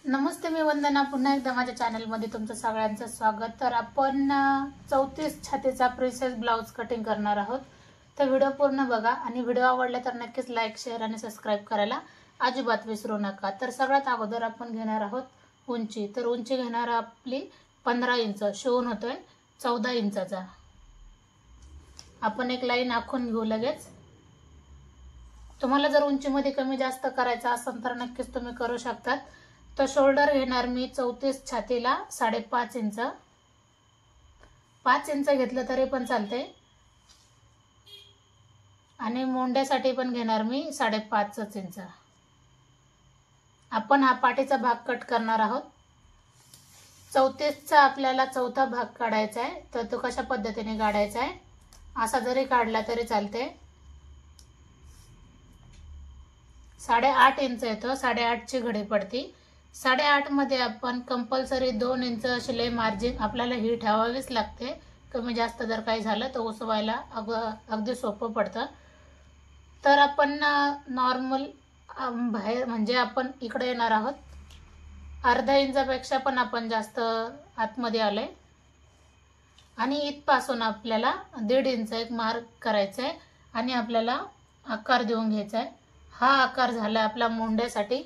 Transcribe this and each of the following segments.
नमस्ते, मी वंदना पुन्हा एकदा माझ्या चॅनलमध्ये तुमचं सगळ्यांचं स्वागत। तर आपण 34 छातीचा प्रिन्सेस ब्लाउज कटिंग करणार आहोत। तर व्हिडिओ पूर्ण बघा आणि व्हिडिओ आवडला तर नक्कीच लाईक, शेअर आणि सबस्क्राइब करायला अजिबात विसरू नका। तर सगळ्यात अगोदर आपण घेणार आहोत उंची। तर उंची घेणार आपली 15 इंच, शिवून होतोय 14 इंचाचा। आपण एक लाईन आखून घेऊ लगेच। तुम्हाला जर उंचीमध्ये कमी जास्त करायचं असेल तर नक्कीच तुम्ही करू शकता। तो शोल्डर घेणार मी 34 छातीला 5.5 इंच, 5 इंच घेतलं तरी पण चालते आणि मोंड्यासाठी पण घेणार मी 5.5 इंच। आपण हा पाठीचा भाग कट करणार आहोत। 34 चा आपल्याला चौथा भाग काढायचा आहे। तर तो कशा पद्धतीने काढायचा आहे, असा जरी काढला तरी चालते। 8.5 इंच येतो, 8.5 ची घडी पडती। 8.5 मध्ये आपण कंपल्सरी 2 इंच शिलाई मार्जिन आपल्याला ही ठेवावीच लागते। कमी जास्त जर काही झालं तर उसवायला अगदी सोपं पडतं। तर आपण नॉर्मल बाहेर म्हणजे आपण इकडे येणार आहोत, अर्धा इंचापेक्षा पण आपण जास्त आतमध्ये आले आणि इथपासून आपल्याला 1.5 इंच एक मार्क करायचा आहे आणि आपल्याला आकार देऊन घ्यायचा आहे। हा आकार झाला आपला मोंड्यासाठी।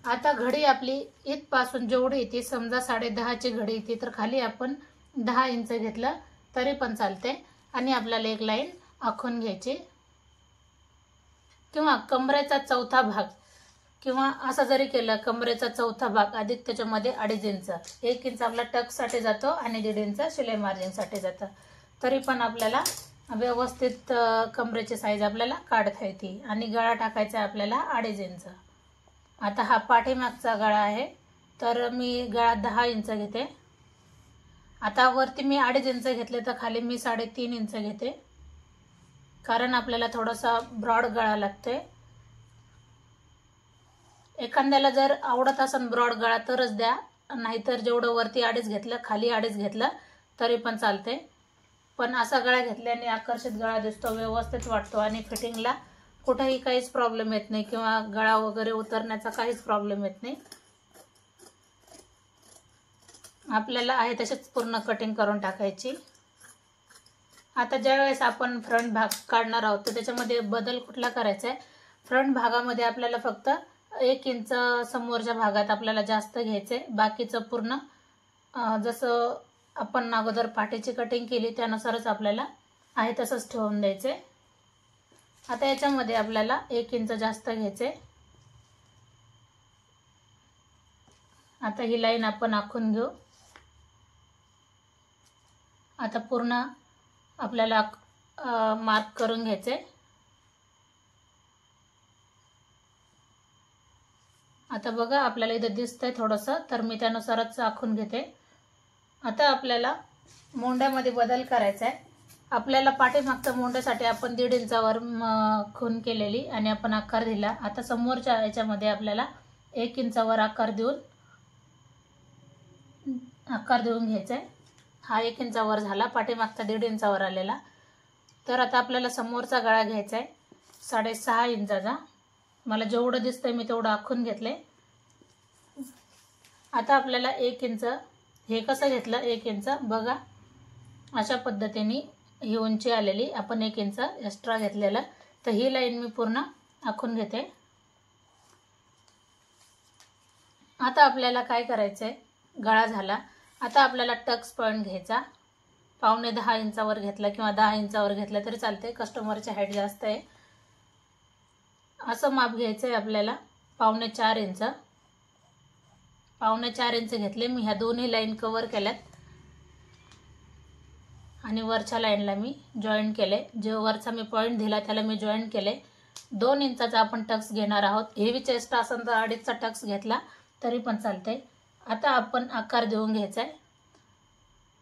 आता घडी आपली इथपासून जेवढी येते, समजा 10.5 ची घडी येते तर खाली आपण 10 इंच घेतलं तरी पण चालते आणि आपल्याला एक लाईन आखून घ्यायची। किंवा कमरेचा चौथा भाग किंवा असं जरी केलं, कमरेचा चौथा भाग अधिक त्याच्यामध्ये 2.5 इंच, 1 इंच आपला टक्ससाठी जातो आणि 1.5 इंच शिलाई मार्जिनसाठी जातं। तरी पण आपल्याला व्यवस्थित कमरेची साईज आपल्याला काढता येते आणि गळा टाकायचा आपल्याला 2.5 इंच। आता हा पाठीमागचा गळा आहे तर मी गळा 10 इंच घेते। आता वरती मी 2.5 इंच घेतले तर खाली मी 3.5 इंच घेते, कारण आपल्याला थोडासा ब्रॉड गळा लागतोय। एखाद्याला जर आवडत असेल ब्रॉड गळा तरच द्या, नाहीतर जेवढं वरती 2.5 घेतलं खाली 2.5 घेतलं तरी पण चालते। पण असा गळा घेतल्याने आकर्षित गळा दिसतो, व्यवस्थित वाटतो आणि फिटिंगला कुठेही काहीच प्रॉब्लेम येत नाही किंवा गळा वगैरे उतरण्याचा काहीच प्रॉब्लेम येत नाही। आपल्याला आहे तसेच पूर्ण कटिंग करून टाकायची। आता ज्यावेळेस आपण फ्रंट भाग काढणार आहोत तर त्याच्यामध्ये बदल कुठला करायचा आहे, फ्रंट भागामध्ये आपल्याला फक्त 1 इंच समोरच्या भागात आपल्याला जास्त घ्यायचे। बाकीचं पूर्ण जसं आपण अगोदर पाठीची कटिंग केली त्यानुसारच आपल्याला आहे तसंच ठेवून द्यायचे। आता याच्यामध्ये आपल्याला 1 इंच जास्त घ्यायचे। आता ही लाईन आपण आखून घेऊ। आता पूर्ण आपल्याला मार्क करून घ्यायचे। आता बघा आपल्याला इथे दिसतंय थोडंसं, तर मी त्यानुसारच आखून घेते। आता आपल्याला मोंड्यामध्ये बदल करायचा आहे। आपल्याला पाठीमागच्या मोंड्यासाठी आपण 1.5 इंचावर खून केलेली आणि आपण आकार दिला। आता समोरच्या याच्यामध्ये आपल्याला 1 इंचावर आकार देऊन घ्यायचा आहे। हा 1 इंचावर झाला, पाठीमागचा 1.5 इंचावर आलेला। तर आता आपल्याला समोरचा गळा घ्यायचा आहे 6.5 इंचाचा। मला जेवढं दिसतंय मी तेवढं आखून घेतले। आता आपल्याला 1 इंच, हे कसं घेतलं 1 इंच बघा, अशा पद्धतीने ही उंची आलेली, आपण 1 इंच एक्स्ट्रा घेतलेलं। तर ही लाईन मी पूर्ण आखून घेते। आता आपल्याला काय करायचंय, गळा झाला। आता आपल्याला टक्स पॉइंट घ्यायचा, 9.5 इंचावर घेतला किंवा 10 इंचावर घेतलं तरी चालते, कस्टमरची हाईट जास्त आहे। असं माप घ्यायचंय आपल्याला 4.5 इंच। 4.5 इंच घेतले मी, ह्या दोन्ही लाईन कव्हर केल्यात आणि वरच्या लाईनला मी जॉईंट केले। जो वरचा मी पॉइंट दिला त्याला मी जॉईंट केले। 2 इंचाचा आपण टक्स घेणार आहोत। हेवी चेस्ट असेल तर 2.5 चा टक्स घेतला तरी पण चालते। आता आपण आकार देऊन घ्यायचा आहे।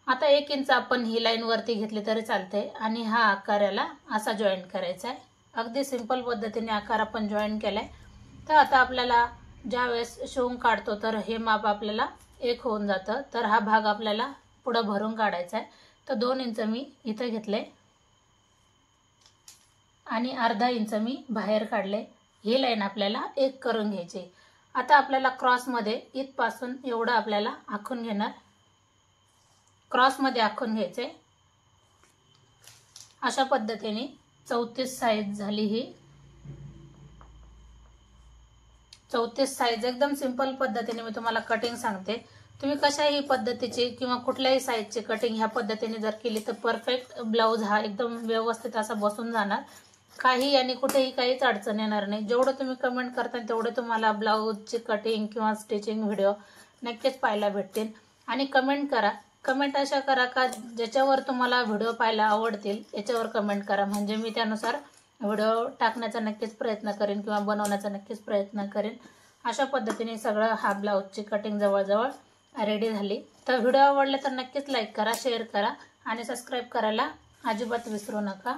आता 1 इंच आपण ही लाईन वरती घेतली तरी चालते आणि हा आकार याला असा जॉईंट करायचा आहे। अगदी सिंपल पद्धतीने आकार आपण जॉईंट केलाय। तर आता आपल्याला ज्या वेळेस शिवून काढतो तर हे माप आपल्याला 1 होऊन जातं। तर हा भाग आपल्याला पुढे भरून काढायचा आहे। तर 2 इंच मी इथे घेतले आणि अर्धा इंच मी बाहेर काढले। ही लाईन आपल्याला 1 करून घ्यायची। आता आपल्याला क्रॉसमध्ये इथपासून एवढं आपल्याला आखून घेणार, क्रॉसमध्ये आखून घ्यायचे। अशा पद्धतीने 34 साइज झाली ही। 34 साइज एकदम सिंपल पद्धतीने मी तुम्हाला कटिंग सांगते। तुम्ही कशाही पद्धतीची किंवा कुठल्याही साइजची कटिंग ह्या पद्धतीने जर केली तर परफेक्ट ब्लाउज हा एकदम व्यवस्थित असा बसून जाणार। काही आणि कुठेही काहीच अडचण येणार नाही। जेवढं तुम्ही कमेंट करता तेवढे तुम्हाला ब्लाउजची कटिंग किंवा स्टिचिंग व्हिडिओ नक्कीच पाहायला भेटतील। आणि कमेंट करा, कमेंट अशा करा का ज्याच्यावर तुम्हाला व्हिडिओ पाहायला आवडतील याच्यावर कमेंट करा, म्हणजे मी त्यानुसार व्हिडिओ टाकण्याचा नक्कीच प्रयत्न करेन किंवा बनवण्याचा नक्कीच प्रयत्न करेन। अशा पद्धतीने सगळं हा ब्लाउजची कटिंग जवळजवळ रेडी झाली। तर व्हिडिओ आवडला तर नक्कीच लाईक करा, शेअर करा आणि सबस्क्राईब करायला अजिबात विसरू नका।